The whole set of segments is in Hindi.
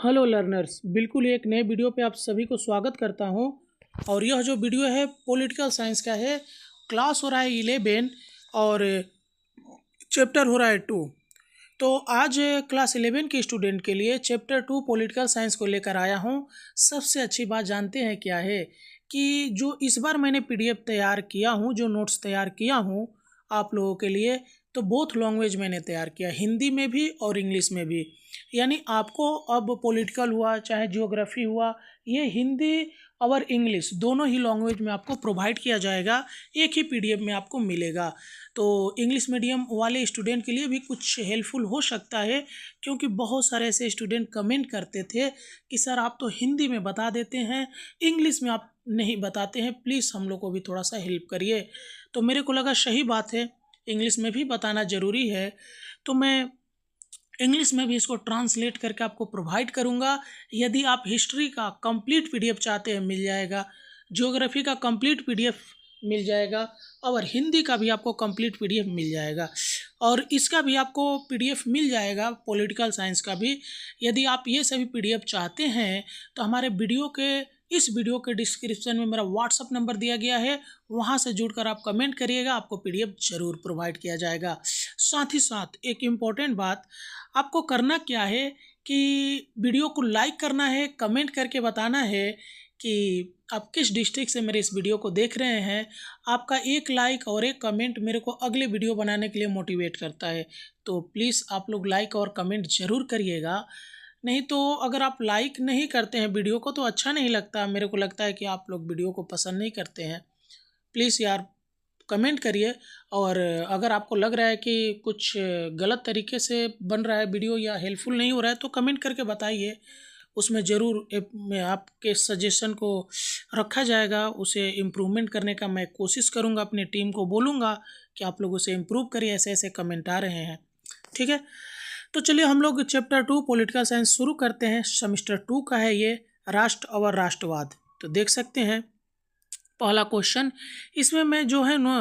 हेलो लर्नर्स, बिल्कुल एक नए वीडियो पे आप सभी को स्वागत करता हूं। और यह जो वीडियो है पॉलिटिकल साइंस का है। क्लास हो रहा है 11 और चैप्टर हो रहा है 2। तो आज क्लास 11 के स्टूडेंट के लिए चैप्टर 2 पॉलिटिकल साइंस को लेकर आया हूं। सबसे अच्छी बात जानते हैं क्या है कि जो इस बार मैंने पीडीएफ तैयार किया हूं, जो नोट्स तैयार किया हूं आप लोगों के लिए, तो बोथ लैंग्वेज मैंने तैयार किया, हिंदी में भी और इंग्लिश में भी। यानी आपको अब पॉलिटिकल हुआ चाहे ज्योग्राफी हुआ, ये हिंदी और इंग्लिश दोनों ही लैंग्वेज में आपको प्रोवाइड किया जाएगा, एक ही पीडीएफ में आपको मिलेगा। तो इंग्लिश मीडियम वाले स्टूडेंट के लिए भी कुछ हेल्पफुल हो सकता है, क्योंकि बहुत सारे ऐसे स्टूडेंट कमेंट करते थे कि सर आप तो हिंदी में बता देते हैं, इंग्लिश में आप नहीं बताते हैं, प्लीज़ हम लोग को भी थोड़ा सा हेल्प करिए। तो मेरे को लगा सही बात है, इंग्लिश में भी बताना ज़रूरी है, तो मैं इंग्लिश में भी इसको ट्रांसलेट करके आपको प्रोवाइड करूंगा। यदि आप हिस्ट्री का कंप्लीट पीडीएफ चाहते हैं मिल जाएगा, ज्योग्राफी का कंप्लीट पीडीएफ मिल जाएगा, और हिंदी का भी आपको कंप्लीट पीडीएफ मिल जाएगा, और इसका भी आपको पीडीएफ मिल जाएगा पॉलिटिकल साइंस का भी। यदि आप ये सभी पीडीएफ चाहते हैं तो हमारे इस वीडियो के डिस्क्रिप्शन में मेरा व्हाट्सअप नंबर दिया गया है, वहाँ से जुड़कर आप कमेंट करिएगा, आपको पीडीएफ ज़रूर प्रोवाइड किया जाएगा। साथ ही साथ एक इम्पॉर्टेंट बात, आपको करना क्या है कि वीडियो को लाइक करना है, कमेंट करके बताना है कि आप किस डिस्ट्रिक्ट से मेरे इस वीडियो को देख रहे हैं। आपका एक लाइक और एक कमेंट मेरे को अगले वीडियो बनाने के लिए मोटिवेट करता है, तो प्लीज़ आप लोग लाइक और कमेंट ज़रूर करिएगा। नहीं तो अगर आप लाइक नहीं करते हैं वीडियो को तो अच्छा नहीं लगता, मेरे को लगता है कि आप लोग वीडियो को पसंद नहीं करते हैं। प्लीज़ यार कमेंट करिए, और अगर आपको लग रहा है कि कुछ गलत तरीके से बन रहा है वीडियो या हेल्पफुल नहीं हो रहा है तो कमेंट करके बताइए, उसमें ज़रूर में आपके सजेशन को रखा जाएगा, उसे इम्प्रूवमेंट करने का मैं कोशिश करूँगा, अपनी टीम को बोलूँगा कि आप लोग उसे इम्प्रूव करिए, ऐसे ऐसे कमेंट आ रहे हैं। ठीक है, तो चलिए हम लोग चैप्टर 2 पॉलिटिकल साइंस शुरू करते हैं। सेमेस्टर 2 का है ये, राष्ट्र और राष्ट्रवाद। तो देख सकते हैं पहला क्वेश्चन, इसमें मैं जो है ना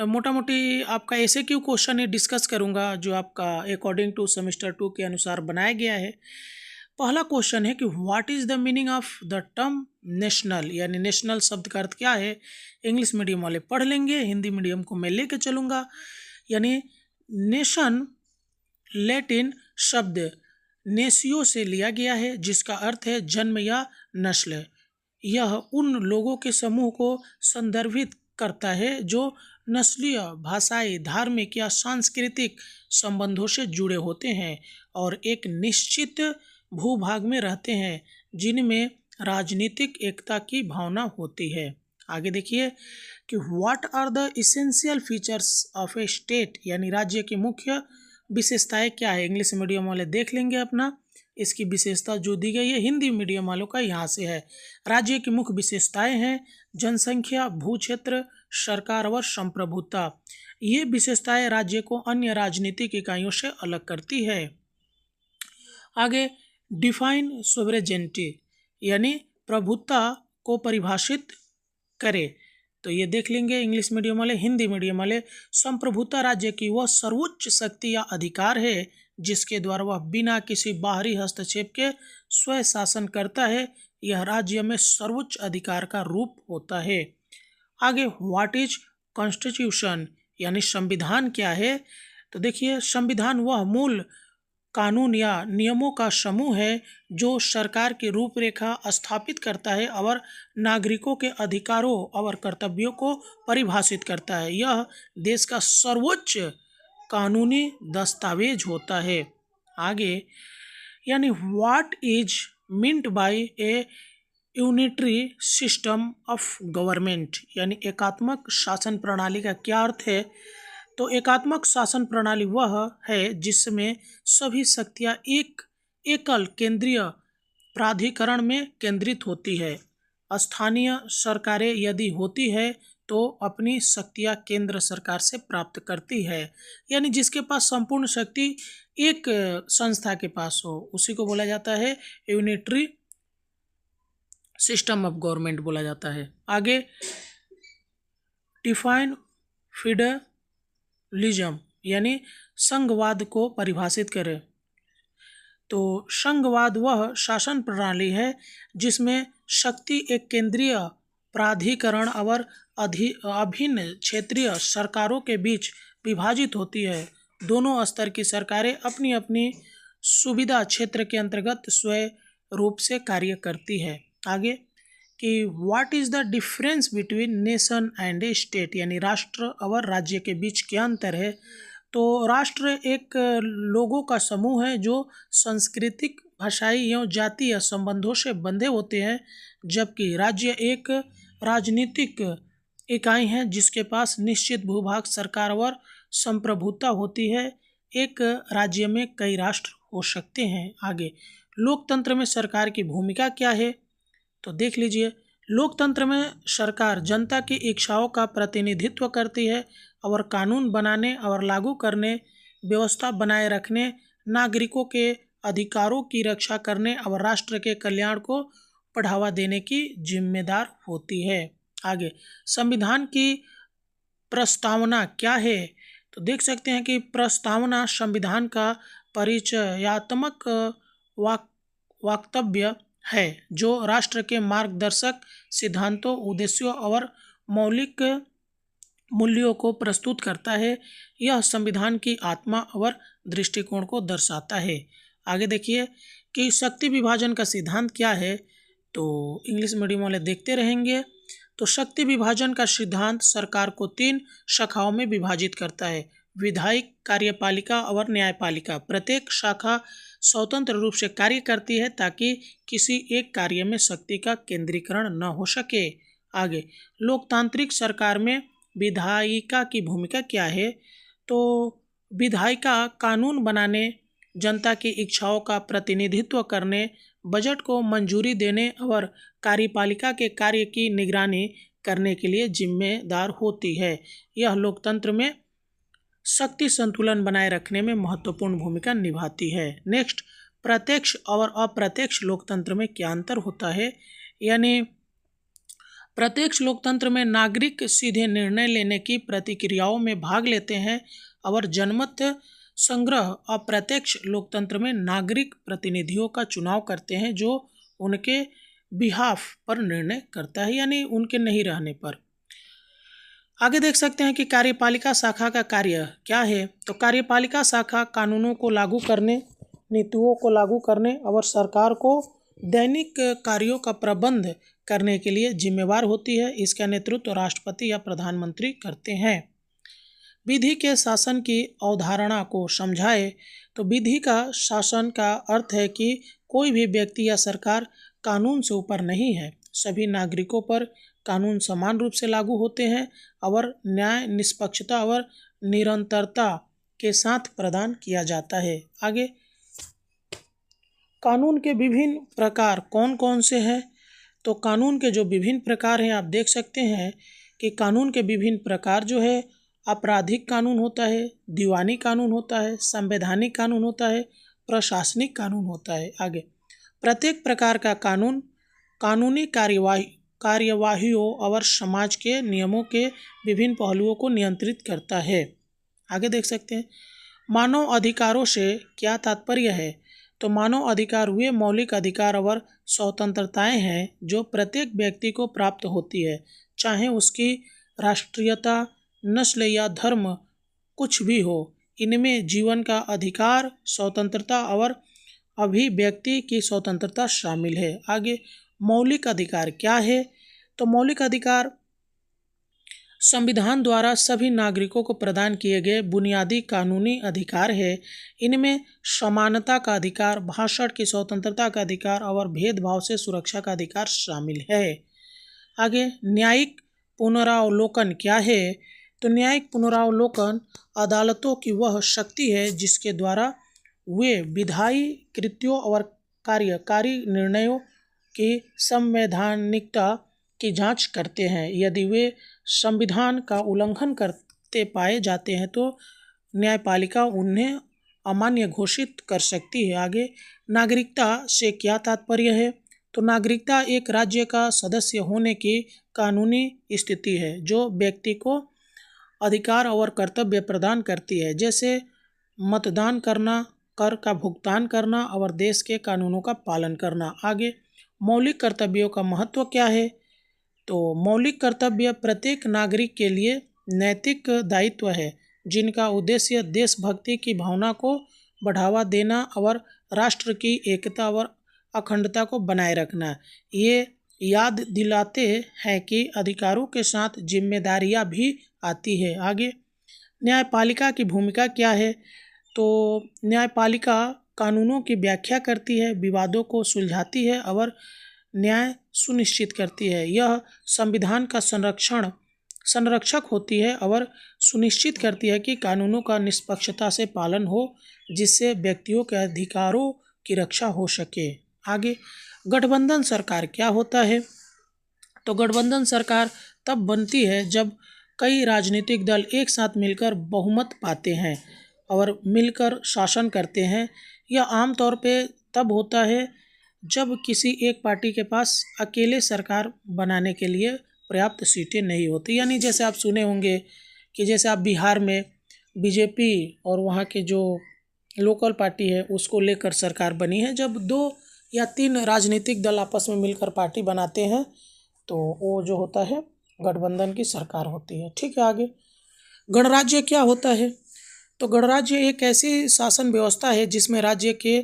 मोटा मोटी आपका ऐसे क्यों क्वेश्चन है डिस्कस करूंगा, जो आपका अकॉर्डिंग टू सेमेस्टर 2 के अनुसार बनाया गया है। पहला क्वेश्चन है कि what is the meaning of the term national, यानी नेशनल शब्द का अर्थ क्या है। इंग्लिश मीडियम वाले पढ़ लेंगे, हिंदी मीडियम को मैं लेके चलूँगा। यानी नेशन लैटिन शब्द नेसियो से लिया गया है, जिसका अर्थ है जन्म या नस्ल। यह उन लोगों के समूह को संदर्भित करता है जो नस्लीय, भाषाई, धार्मिक या सांस्कृतिक संबंधों से जुड़े होते हैं और एक निश्चित भूभाग में रहते हैं, जिनमें राजनीतिक एकता की भावना होती है। आगे देखिए कि what are the essential features of a state, यानी राज्य की मुख्य विशेषताएं क्या है। इंग्लिश मीडियम वाले देख लेंगे अपना, इसकी विशेषता जो दी गई है, हिंदी मीडियम वालों का यहाँ से है। राज्य की मुख्य विशेषताएं हैं जनसंख्या, भू क्षेत्र, सरकार और संप्रभुता। ये विशेषताएं राज्य को अन्य राजनीतिक इकाइयों से अलग करती है। आगे डिफाइन सोवरेजेनिटी, यानी प्रभुत्ता को परिभाषित करे। तो ये देख लेंगे इंग्लिश मीडियम वाले। हिंदी मीडियम वाले, संप्रभुता राज्य की वह सर्वोच्च शक्ति या अधिकार है जिसके द्वारा वह बिना किसी बाहरी हस्तक्षेप के स्वयं शासन करता है। यह राज्य में सर्वोच्च अधिकार का रूप होता है। आगे व्हाट इज कॉन्स्टिट्यूशन, यानी संविधान क्या है। तो देखिए संविधान वह मूल कानून या नियमों का समूह है जो सरकार की रूपरेखा स्थापित करता है और नागरिकों के अधिकारों और कर्तव्यों को परिभाषित करता है। यह देश का सर्वोच्च कानूनी दस्तावेज होता है। आगे यानी what is meant by a unitary system of government, यानी एकात्मक शासन प्रणाली का क्या अर्थ है। तो एकात्मक शासन प्रणाली वह है जिसमें सभी शक्तियाँ एक एकल केंद्रीय प्राधिकरण में केंद्रित होती है। स्थानीय सरकारें यदि होती है तो अपनी शक्तियाँ केंद्र सरकार से प्राप्त करती है, यानी जिसके पास संपूर्ण शक्ति एक संस्था के पास हो उसी को बोला जाता है यूनिटरी सिस्टम ऑफ गवर्नमेंट बोला जाता है। आगे डिफाइन फेडरलिज्म, यानी संघवाद को परिभाषित करें। तो संघवाद वह शासन प्रणाली है जिसमें शक्ति एक केंद्रीय प्राधिकरण और अभिन्न क्षेत्रीय सरकारों के बीच विभाजित होती है। दोनों स्तर की सरकारें अपनी अपनी सुविधा क्षेत्र के अंतर्गत स्वयं रूप से कार्य करती है। आगे कि what is the difference between nation and A state, यानी राष्ट्र और राज्य के बीच क्या अंतर है। तो राष्ट्र एक लोगों का समूह है जो सांस्कृतिक, भाषाई एवं जातीय संबंधों से बंधे होते हैं, जबकि राज्य एक राजनीतिक इकाई है जिसके पास निश्चित भूभाग, सरकार और संप्रभुता होती है। एक राज्य में कई राष्ट्र हो सकते हैं। आगे लोकतंत्र में सरकार की भूमिका क्या है, तो देख लीजिए। लोकतंत्र में सरकार जनता की इच्छाओं का प्रतिनिधित्व करती है और कानून बनाने और लागू करने, व्यवस्था बनाए रखने, नागरिकों के अधिकारों की रक्षा करने और राष्ट्र के कल्याण को बढ़ावा देने की जिम्मेदार होती है। आगे संविधान की प्रस्तावना क्या है, तो देख सकते हैं कि प्रस्तावना संविधान का परिचयात्मक वक्तव्य है जो राष्ट्र के मार्गदर्शक सिद्धांतों, उद्देश्यों और मौलिक मूल्यों को प्रस्तुत करता है। यह संविधान की आत्मा और दृष्टिकोण को दर्शाता है। आगे देखिए कि शक्ति विभाजन का सिद्धांत क्या है, तो इंग्लिश मीडियम वाले देखते रहेंगे। तो शक्ति विभाजन का सिद्धांत सरकार को 3 शाखाओं में विभाजित करता है: विधायिक, कार्यपालिका और न्यायपालिका। प्रत्येक शाखा स्वतंत्र रूप से कार्य करती है ताकि किसी एक कार्य में शक्ति का केंद्रीकरण न हो सके। आगे लोकतांत्रिक सरकार में विधायिका की भूमिका क्या है, तो विधायिका कानून बनाने, जनता की इच्छाओं का प्रतिनिधित्व करने, बजट को मंजूरी देने और कार्यपालिका के कार्य की निगरानी करने के लिए जिम्मेदार होती है। यह लोकतंत्र में शक्ति संतुलन बनाए रखने में महत्वपूर्ण भूमिका निभाती है। नेक्स्ट, प्रत्यक्ष और अप्रत्यक्ष लोकतंत्र में क्या अंतर होता है, यानी प्रत्यक्ष लोकतंत्र में नागरिक सीधे निर्णय लेने की प्रक्रियाओं में भाग लेते हैं और जनमत संग्रह। अप्रत्यक्ष लोकतंत्र में नागरिक प्रतिनिधियों का चुनाव करते हैं जो उनके बिहाफ पर निर्णय करता है, यानी उनके नहीं रहने पर। आगे देख सकते हैं कि कार्यपालिका शाखा का कार्य क्या है, तो कार्यपालिका शाखा कानूनों को लागू करने, नीतियों को लागू करने और सरकार को दैनिक कार्यों का प्रबंध करने के लिए जिम्मेवार होती है। इसका नेतृत्व राष्ट्रपति या प्रधानमंत्री करते हैं। विधि के शासन की अवधारणा को समझाए, तो विधि का शासन का अर्थ है कि कोई भी व्यक्ति या सरकार कानून से ऊपर नहीं है। सभी नागरिकों पर कानून समान रूप से लागू होते हैं और न्याय, निष्पक्षता और निरंतरता के साथ प्रदान किया जाता है। आगे कानून के विभिन्न प्रकार कौन कौन से हैं, तो कानून के जो विभिन्न प्रकार हैं आप देख सकते हैं कि कानून के विभिन्न प्रकार जो है, आपराधिक कानून होता है, दीवानी कानून होता है, संवैधानिक कानून होता है, प्रशासनिक कानून होता है। आगे प्रत्येक प्रकार का कानून कानूनी कार्यवाहियों और समाज के नियमों के विभिन्न पहलुओं को नियंत्रित करता है। आगे देख सकते हैं मानव अधिकारों से क्या तात्पर्य है, तो मानव अधिकार वे मौलिक अधिकार और स्वतंत्रताएं हैं जो प्रत्येक व्यक्ति को प्राप्त होती है, चाहे उसकी राष्ट्रीयता, नस्ल या धर्म कुछ भी हो। इनमें जीवन का अधिकार, स्वतंत्रता और अभिव्यक्ति की स्वतंत्रता शामिल है। आगे मौलिक अधिकार क्या है, तो मौलिक अधिकार संविधान द्वारा सभी नागरिकों को प्रदान किए गए बुनियादी कानूनी अधिकार है। इनमें समानता का अधिकार, भाषण की स्वतंत्रता का अधिकार और भेदभाव से सुरक्षा का अधिकार शामिल है। आगे न्यायिक पुनरावलोकन क्या है, तो न्यायिक पुनरावलोकन अदालतों की वह शक्ति है जिसके द्वारा वे विधायी कृत्यों और कार्यकारी निर्णयों की संवैधानिकता की जांच करते हैं। यदि वे संविधान का उल्लंघन करते पाए जाते हैं तो न्यायपालिका उन्हें अमान्य घोषित कर सकती है। आगे नागरिकता से क्या तात्पर्य है, तो नागरिकता एक राज्य का सदस्य होने की कानूनी स्थिति है जो व्यक्ति को अधिकार और कर्तव्य प्रदान करती है, जैसे मतदान करना, कर का भुगतान करना और देश के कानूनों का पालन करना। आगे, मौलिक कर्तव्यों का महत्व क्या है? तो मौलिक कर्तव्य प्रत्येक नागरिक के लिए नैतिक दायित्व है जिनका उद्देश्य देशभक्ति की भावना को बढ़ावा देना और राष्ट्र की एकता और अखंडता को बनाए रखना। ये याद दिलाते हैं कि अधिकारों के साथ जिम्मेदारियां भी आती है। आगे, न्यायपालिका की भूमिका क्या है? तो न्यायपालिका कानूनों की व्याख्या करती है, विवादों को सुलझाती है और न्याय सुनिश्चित करती है। यह संविधान का संरक्षक होती है और सुनिश्चित करती है कि कानूनों का निष्पक्षता से पालन हो, जिससे व्यक्तियों के अधिकारों की रक्षा हो सके। आगे, गठबंधन सरकार क्या होता है? तो गठबंधन सरकार तब बनती है जब कई राजनीतिक दल एक साथ मिलकर बहुमत पाते हैं और मिलकर शासन करते हैं। यह आमतौर पे तब होता है जब किसी एक पार्टी के पास अकेले सरकार बनाने के लिए पर्याप्त सीटें नहीं होती। यानी जैसे आप सुने होंगे कि जैसे आप बिहार में बीजेपी और वहाँ के जो लोकल पार्टी है उसको लेकर सरकार बनी है। जब 2 या 3 राजनीतिक दल आपस में मिलकर पार्टी बनाते हैं तो वो जो होता है गठबंधन की सरकार होती है। ठीक है। आगे, गणराज्य क्या होता है? तो गणराज्य एक ऐसी शासन व्यवस्था है जिसमें राज्य के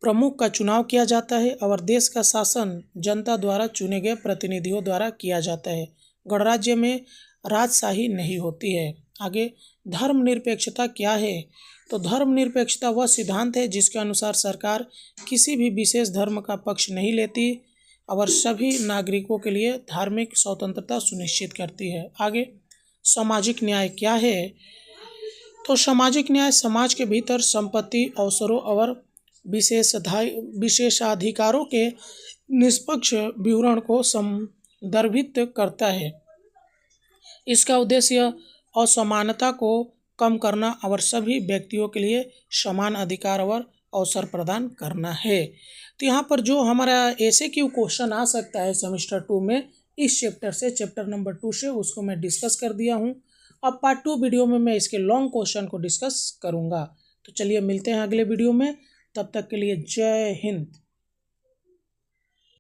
प्रमुख का चुनाव किया जाता है और देश का शासन जनता द्वारा चुने गए प्रतिनिधियों द्वारा किया जाता है। गणराज्य में राजशाही नहीं होती है। आगे, धर्मनिरपेक्षता क्या है? तो धर्मनिरपेक्षता वह सिद्धांत है जिसके अनुसार सरकार किसी भी विशेष धर्म का पक्ष नहीं लेती और सभी नागरिकों के लिए धार्मिक स्वतंत्रता सुनिश्चित करती है। आगे, सामाजिक न्याय क्या है? तो सामाजिक न्याय समाज के भीतर संपत्ति, अवसरों और विशेषाधिकारों के निष्पक्ष विवरण को संदर्भित करता है। इसका उद्देश्य असमानता को कम करना और सभी व्यक्तियों के लिए समान अधिकार और अवसर प्रदान करना है। तो यहाँ पर जो हमारा ऐसे क्यों क्वेश्चन आ सकता है सेमेस्टर 2 में इस चैप्टर से, चैप्टर नंबर 2 से, उसको मैं डिस्कस कर दिया हूँ। अब पार्ट 2 वीडियो में मैं इसके लॉन्ग क्वेश्चन को डिस्कस करूँगा। तो चलिए मिलते हैं अगले वीडियो में, तब तक के लिए जय हिंद।